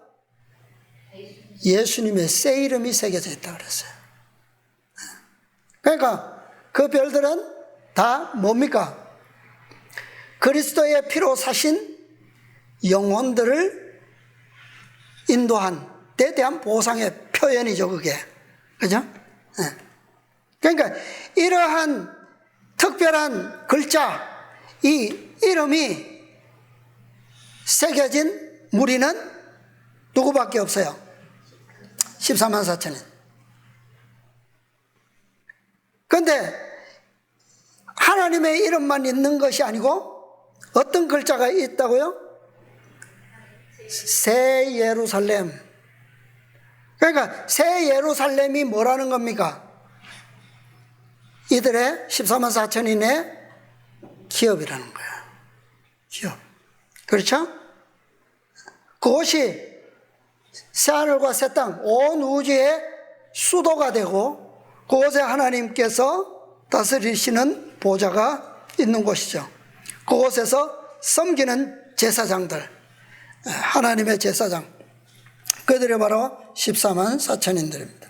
예수님의 새 이름이 새겨져 있다고 그랬어요. 그러니까 그 별들은 다 뭡니까? 그리스도의 피로 사신 영혼들을 인도한 데 대한 보상의 표현이죠, 그게. 그죠? 그러니까 이러한 특별한 글자, 이 이름이 새겨진 무리는 누구밖에 없어요? 14만 4천인. 그런데 하나님의 이름만 있는 것이 아니고 어떤 글자가 있다고요? 새 예루살렘. 그러니까 새 예루살렘이 뭐라는 겁니까? 이들의 14만 4천인의 기업이라는 거예요. 기업. 그렇죠? 그것이 새하늘과 새 땅, 온 우주의 수도가 되고 그곳에 하나님께서 다스리시는 보좌가 있는 곳이죠. 그곳에서 섬기는 제사장들, 하나님의 제사장, 그들이 바로 14만 4천인들입니다.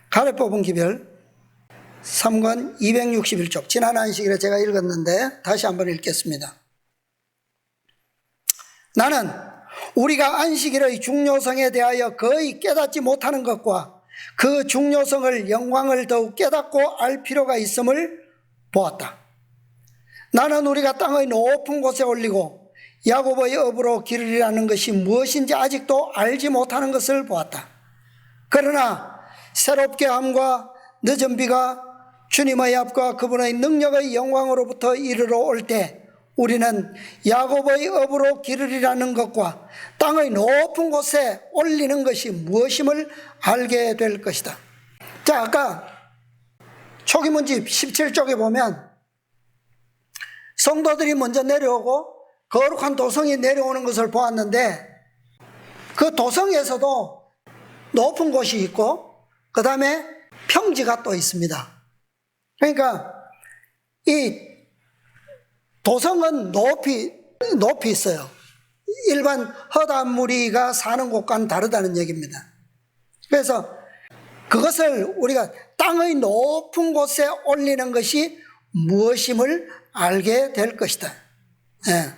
가래 뽑은 기별 3권 261쪽, 지난 안식일에 제가 읽었는데 다시 한번 읽겠습니다. 나는 우리가 안식일의 중요성에 대하여 거의 깨닫지 못하는 것과 그 중요성을, 영광을 더욱 깨닫고 알 필요가 있음을 보았다. 나는 우리가 땅의 높은 곳에 올리고 야곱의 업으로 기르리라는 것이 무엇인지 아직도 알지 못하는 것을 보았다. 그러나 새롭게 함과 늦은 비가 주님의 앞과 그분의 능력의 영광으로부터 이르러 올 때 우리는 야곱의 업으로 기르리라는 것과 땅의 높은 곳에 올리는 것이 무엇임을 알게 될 것이다. 자, 아까 초기문집 17쪽에 보면 성도들이 먼저 내려오고 거룩한 도성이 내려오는 것을 보았는데, 그 도성에서도 높은 곳이 있고 그 다음에 평지가 또 있습니다. 그러니까 이 도성은 높이 있어요. 일반 헛암무리가 사는 곳과는 다르다는 얘기입니다. 그래서 그것을 우리가 땅의 높은 곳에 올리는 것이 무엇임을 알게 될 것이다. 예.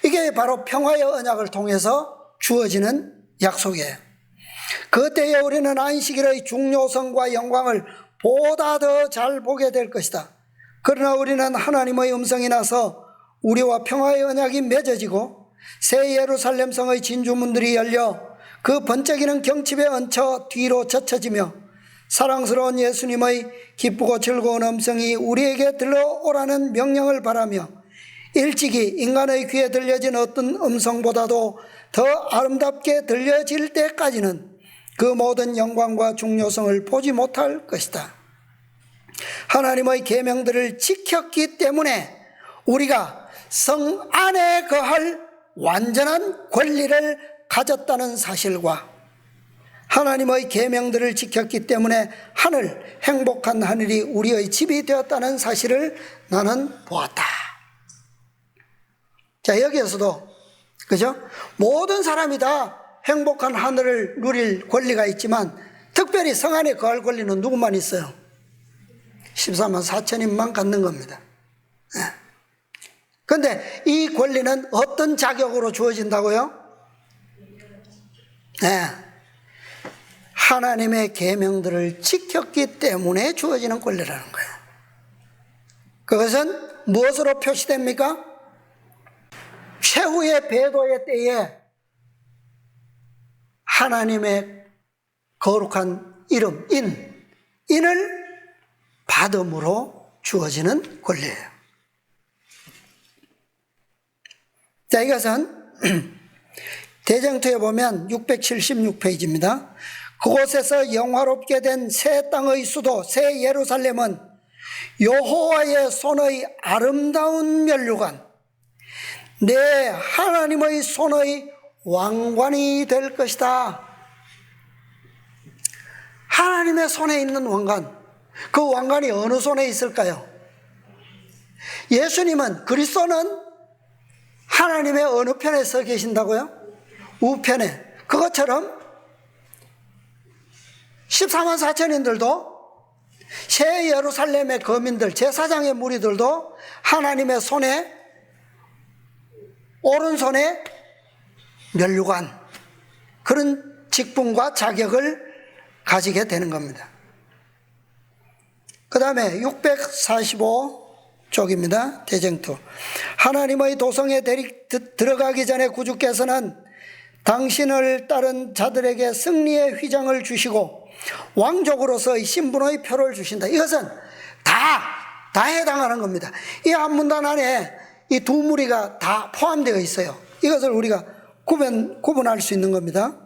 이게 바로 평화의 언약을 통해서 주어지는 약속이에요. 그때에 우리는 안식일의 중요성과 영광을 보다 더 잘 보게 될 것이다. 그러나 우리는 하나님의 음성이 나서 우리와 평화의 언약이 맺어지고 새 예루살렘 성의 진주문들이 열려 그 번쩍이는 경칩에 얹혀 뒤로 젖혀지며 사랑스러운 예수님의 기쁘고 즐거운 음성이 우리에게 들려오라는 명령을 바라며 일찍이 인간의 귀에 들려진 어떤 음성보다도 더 아름답게 들려질 때까지는 그 모든 영광과 중요성을 보지 못할 것이다. 하나님의 계명들을 지켰기 때문에 우리가 성 안에 거할 완전한 권리를 가졌다는 사실과 하나님의 계명들을 지켰기 때문에 행복한 하늘이 우리의 집이 되었다는 사실을 나는 보았다. 자, 여기에서도 그죠? 모든 사람이 다 행복한 하늘을 누릴 권리가 있지만 특별히 성 안에 거할 권리는 누구만 있어요? 14만 4천인만 갖는 겁니다. 그런데 이 권리는 어떤 자격으로 주어진다고요? 하나님의 계명들을 지켰기 때문에 주어지는 권리라는 거예요. 그것은 무엇으로 표시됩니까? 최후의 배도의 때에 하나님의 거룩한 이름, 인을 받음으로 주어지는 권리예요. 자, 이것은 대쟁투에 보면 676페이지입니다. 그곳에서 영화롭게 된 새 땅의 수도 새 예루살렘은 여호와의 손의 아름다운 면류관, 내 하나님의 손의 왕관이 될 것이다. 하나님의 손에 있는 왕관, 그 왕관이 어느 손에 있을까요? 예수님은, 그리스도는 하나님의 어느 편에 서 계신다고요? 우편에. 그것처럼 14만 4천인들도 새 예루살렘의 거민들, 제사장의 무리들도 하나님의 손에, 오른손에 면류관, 그런 직분과 자격을 가지게 되는 겁니다. 그 다음에 645쪽입니다. 대쟁투. 하나님의 도성에 들어가기 전에 구주께서는 당신을 따른 자들에게 승리의 휘장을 주시고 왕족으로서의 신분의 표를 주신다. 이것은 다 해당하는 겁니다. 이 한 문단 안에 이 두 무리가 다 포함되어 있어요. 이것을 우리가 구분할 수 있는 겁니다.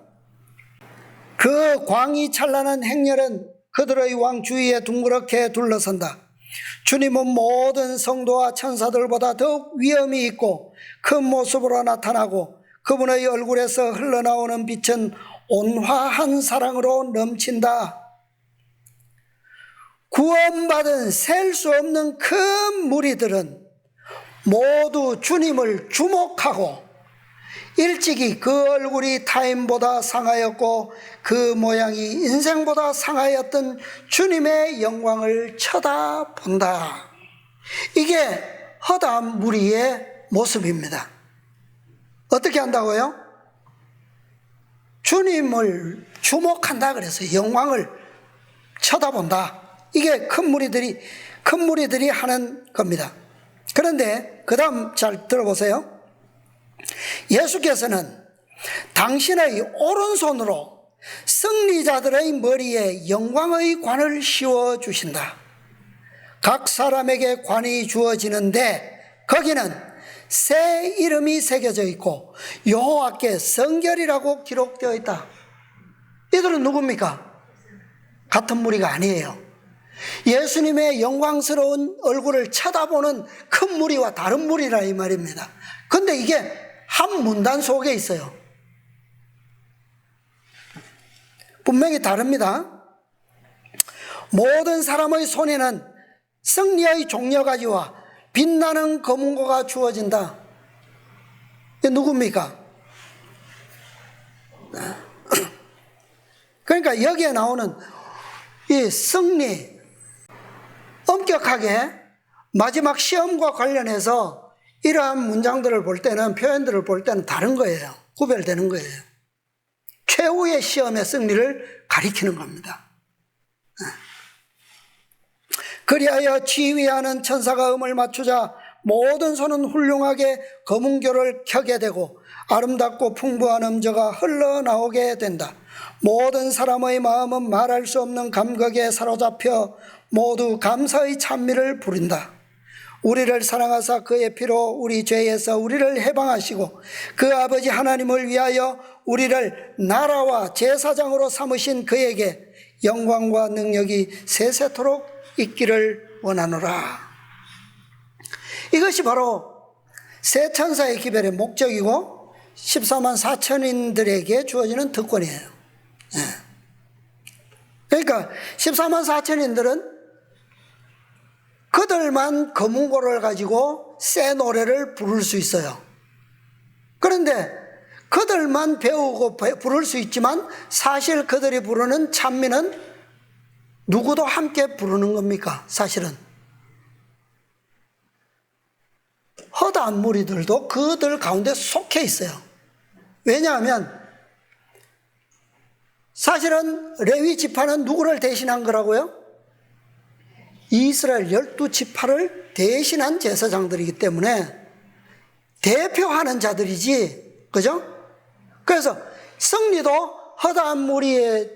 그 광이 찬란한 행렬은 그들의 왕 주위에 둥그렇게 둘러선다. 주님은 모든 성도와 천사들보다 더욱 위엄이 있고 큰 모습으로 나타나고 그분의 얼굴에서 흘러나오는 빛은 온화한 사랑으로 넘친다. 구원받은 셀 수 없는 큰 무리들은 모두 주님을 주목하고 일찍이 그 얼굴이 타인보다 상하였고 그 모양이 인생보다 상하였던 주님의 영광을 쳐다본다. 이게 허다한 무리의 모습입니다. 어떻게 한다고요? 주님을 주목한다 그래서 영광을 쳐다본다. 이게 큰 무리들이 하는 겁니다. 그런데 그 다음 잘 들어보세요. 예수께서는 당신의 오른손으로 승리자들의 머리에 영광의 관을 씌워주신다. 각 사람에게 관이 주어지는데 거기는 새 이름이 새겨져 있고 여호와께 성결이라고 기록되어 있다. 이들은 누굽니까? 같은 무리가 아니에요. 예수님의 영광스러운 얼굴을 쳐다보는 큰 무리와 다른 무리라 이 말입니다. 그런데 이게 한 문단 속에 있어요. 분명히 다릅니다. 모든 사람의 손에는 승리의 종려가지와 빛나는 검은고가 주어진다. 이게 누굽니까? 그러니까 여기에 나오는 이 승리, 엄격하게 마지막 시험과 관련해서 이러한 문장들을 볼 때는, 표현들을 볼 때는 다른 거예요. 구별되는 거예요. 최후의 시험의 승리를 가리키는 겁니다. 그리하여 지휘하는 천사가 음을 맞추자 모든 손은 훌륭하게 검은교를 켜게 되고 아름답고 풍부한 음저가 흘러나오게 된다. 모든 사람의 마음은 말할 수 없는 감격에 사로잡혀 모두 감사의 찬미를 부린다. 우리를 사랑하사 그의 피로 우리 죄에서 우리를 해방하시고 그 아버지 하나님을 위하여 우리를 나라와 제사장으로 삼으신 그에게 영광과 능력이 세세토록 있기를 원하노라. 이것이 바로 새 천사의 기별의 목적이고 14만 4천인들에게 주어지는 특권이에요. 예. 그러니까 14만 4천인들은 그들만 검은고를 가지고 새 노래를 부를 수 있어요. 그런데 그들만 배우고 부를 수 있지만 사실 그들이 부르는 찬미는 누구도 함께 부르는 겁니까? 사실은 허다한 무리들도 그들 가운데 속해 있어요. 왜냐하면 사실은 레위 지파는 누구를 대신한 거라고요? 이스라엘 12지파를 대신한 제사장들이기 때문에 대표하는 자들이지, 그죠? 그래서 승리도 허다한 무리의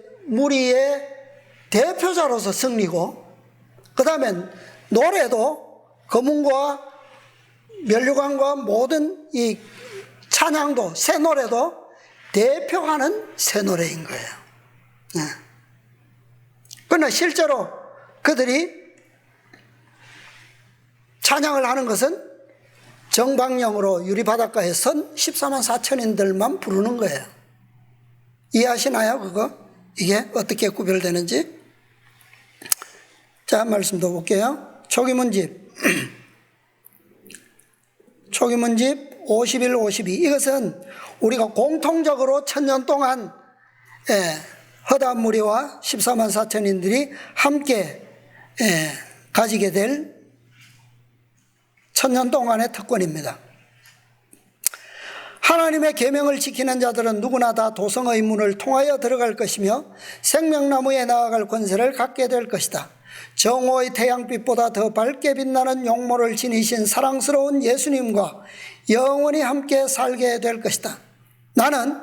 대표자로서 승리고, 그 다음에 노래도 검은고와 면류관과 모든 이 찬양도, 새 노래도 대표하는 새 노래인 거예요. 네. 그러나 실제로 그들이 찬양을 하는 것은 정방령으로 유리바닷가에 선 14만 4천인들만 부르는 거예요. 이해하시나요, 그거? 이게 어떻게 구별되는지? 자, 말씀도 볼게요. 초기문집. 초기문집 51, 52. 이것은 우리가 공통적으로 1000년 동안 허다한 무리와 14만 4천인들이 함께 가지게 될 1000년 동안의 특권입니다. 하나님의 계명을 지키는 자들은 누구나 다 도성의 문을 통하여 들어갈 것이며 생명나무에 나아갈 권세를 갖게 될 것이다. 정오의 태양빛보다 더 밝게 빛나는 용모를 지니신 사랑스러운 예수님과 영원히 함께 살게 될 것이다. 나는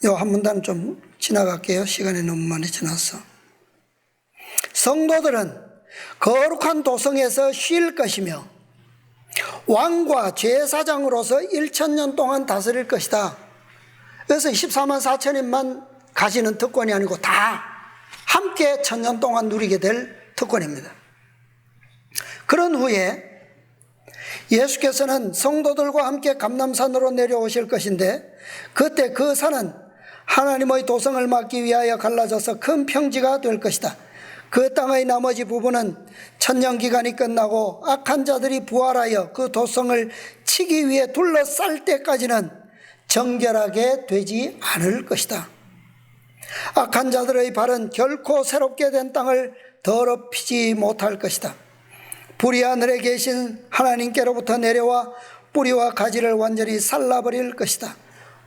요 한 문단 좀 지나갈게요. 시간이 너무 많이 지났어. 성도들은 거룩한 도성에서 쉴 것이며 왕과 제사장으로서 1000년 동안 다스릴 것이다. 그래서 14만 4천인만 가지는 특권이 아니고 다 함께 1000년 동안 누리게 될 특권입니다. 그런 후에 예수께서는 성도들과 함께 감람산으로 내려오실 것인데 그때 그 산은 하나님의 도성을 막기 위하여 갈라져서 큰 평지가 될 것이다. 그 땅의 나머지 부분은 천년기간이 끝나고 악한 자들이 부활하여 그 도성을 치기 위해 둘러쌀 때까지는 정결하게 되지 않을 것이다. 악한 자들의 발은 결코 새롭게 된 땅을 더럽히지 못할 것이다. 불이 하늘에 계신 하나님께로부터 내려와 뿌리와 가지를 완전히 잘라버릴 것이다.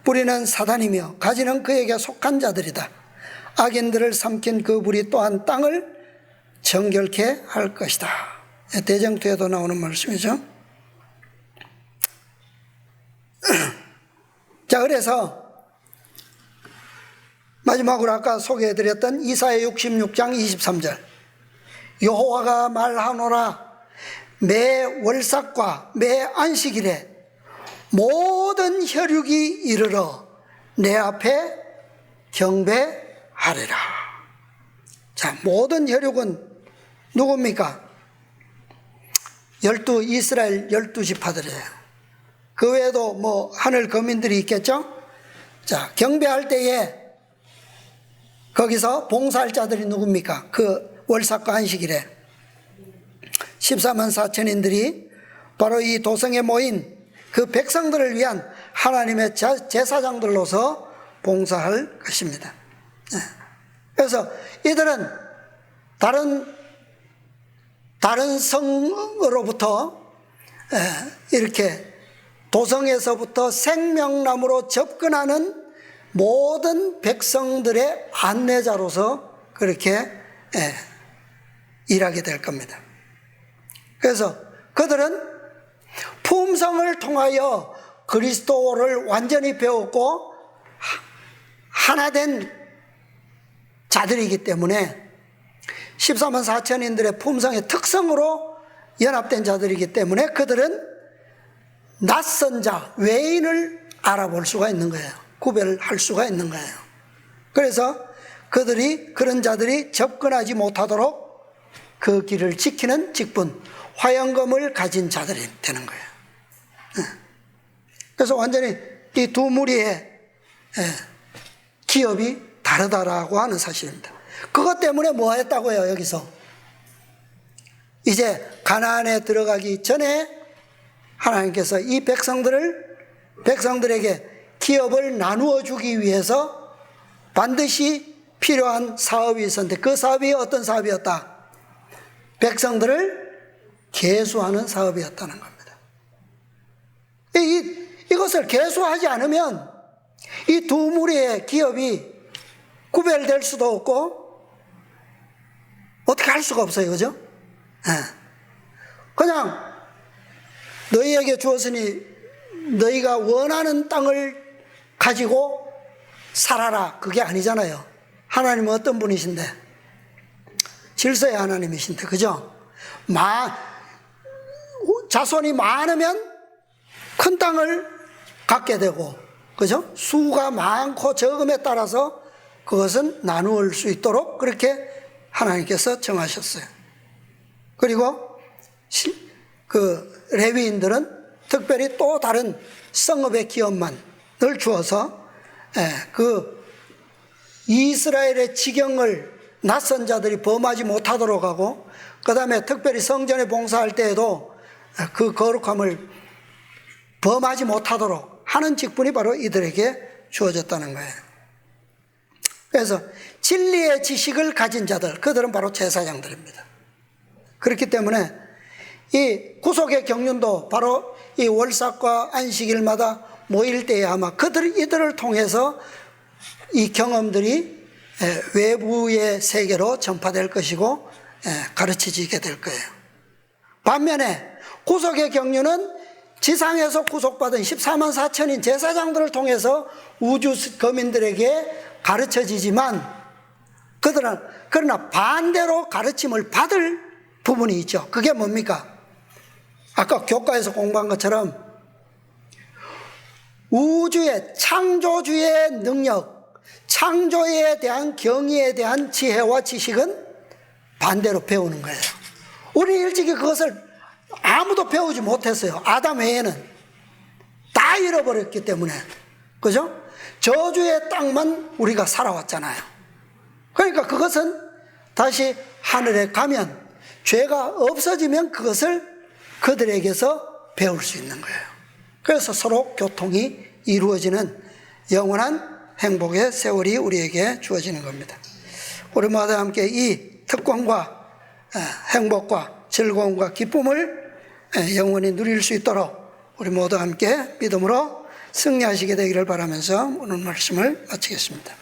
뿌리는 사단이며 가지는 그에게 속한 자들이다. 악인들을 삼킨 그 불이 또한 땅을 정결케 할 것이다. 대정투에도 나오는 말씀이죠. 자, 그래서 마지막으로 아까 소개해드렸던 이사야 66장 23절 여호와가 말하노라 매 월삭과 매 안식일에 모든 혈육이 이르러 내 앞에 경배하리라. 자, 모든 혈육은 누굽니까? 이스라엘 12지파들이에요. 그 외에도 뭐 하늘 거민들이 있겠죠? 자, 경배할 때에 거기서 봉사할 자들이 누굽니까? 그 월삭과 안식일에 14만 4천인들이 바로 이 도성에 모인 그 백성들을 위한 하나님의 제사장들로서 봉사할 것입니다. 그래서 이들은 다른 성으로부터 이렇게 도성에서부터 생명나무로 접근하는 모든 백성들의 안내자로서 그렇게 일하게 될 겁니다. 그래서 그들은 품성을 통하여 그리스도를 완전히 배웠고 하나된 자들이기 때문에 14만 4천인들의 품성의 특성으로 연합된 자들이기 때문에 그들은 낯선 자, 외인을 알아볼 수가 있는 거예요. 구별할 수가 있는 거예요. 그래서 그런 자들이 접근하지 못하도록 그 길을 지키는 직분, 화영검을 가진 자들이 되는 거예요. 그래서 완전히 이 두 무리의 기업이 다르다라고 하는 사실입니다. 그것 때문에 뭐 했다고요, 여기서? 이제 가나안에 들어가기 전에 하나님께서 이 백성들에게 기업을 나누어 주기 위해서 반드시 필요한 사업이 있었는데 그 사업이 어떤 사업이었다? 백성들을 계수하는 사업이었다는 겁니다. 이것을 계수하지 않으면 이 두 무리의 기업이 구별될 수도 없고 어떻게 할 수가 없어요. 그죠? 그냥 너희에게 주었으니 너희가 원하는 땅을 가지고 살아라. 그게 아니잖아요. 하나님은 어떤 분이신데? 질서의 하나님이신데, 그죠? 자손이 많으면 큰 땅을 갖게 되고, 그죠? 수가 많고 적음에 따라서 그것은 나누을 수 있도록 그렇게 하나님께서 정하셨어요. 그리고 레위인들은 특별히 또 다른 성읍의 기업만을 주어서 그 이스라엘의 지경을 낯선 자들이 범하지 못하도록 하고, 그 다음에 특별히 성전에 봉사할 때에도 그 거룩함을 범하지 못하도록 하는 직분이 바로 이들에게 주어졌다는 거예요. 그래서 진리의 지식을 가진 자들, 그들은 바로 제사장들입니다. 그렇기 때문에 이 구속의 경륜도 바로 이 월삭과 안식일마다 모일 때에 아마 이들을 통해서 이 경험들이 외부의 세계로 전파될 것이고 가르쳐지게 될 거예요. 반면에 구속의 경륜은 지상에서 구속받은 14만 4천인 제사장들을 통해서 우주 거민들에게 가르쳐지지만 그러나 반대로 가르침을 받을 부분이 있죠. 그게 뭡니까? 아까 교과에서 공부한 것처럼 우주의 창조주의 능력, 창조에 대한 경의에 대한 지혜와 지식은 반대로 배우는 거예요. 우리 일찍이 그것을 아무도 배우지 못했어요. 아담 외에는 다 잃어버렸기 때문에. 그죠? 저주의 땅만 우리가 살아왔잖아요. 그러니까 그것은 다시 하늘에 가면, 죄가 없어지면 그것을 그들에게서 배울 수 있는 거예요. 그래서 서로 교통이 이루어지는 영원한 행복의 세월이 우리에게 주어지는 겁니다. 우리 모두 함께 이 특권과 행복과 즐거움과 기쁨을 영원히 누릴 수 있도록 우리 모두 함께 믿음으로 승리하시게 되기를 바라면서 오늘 말씀을 마치겠습니다.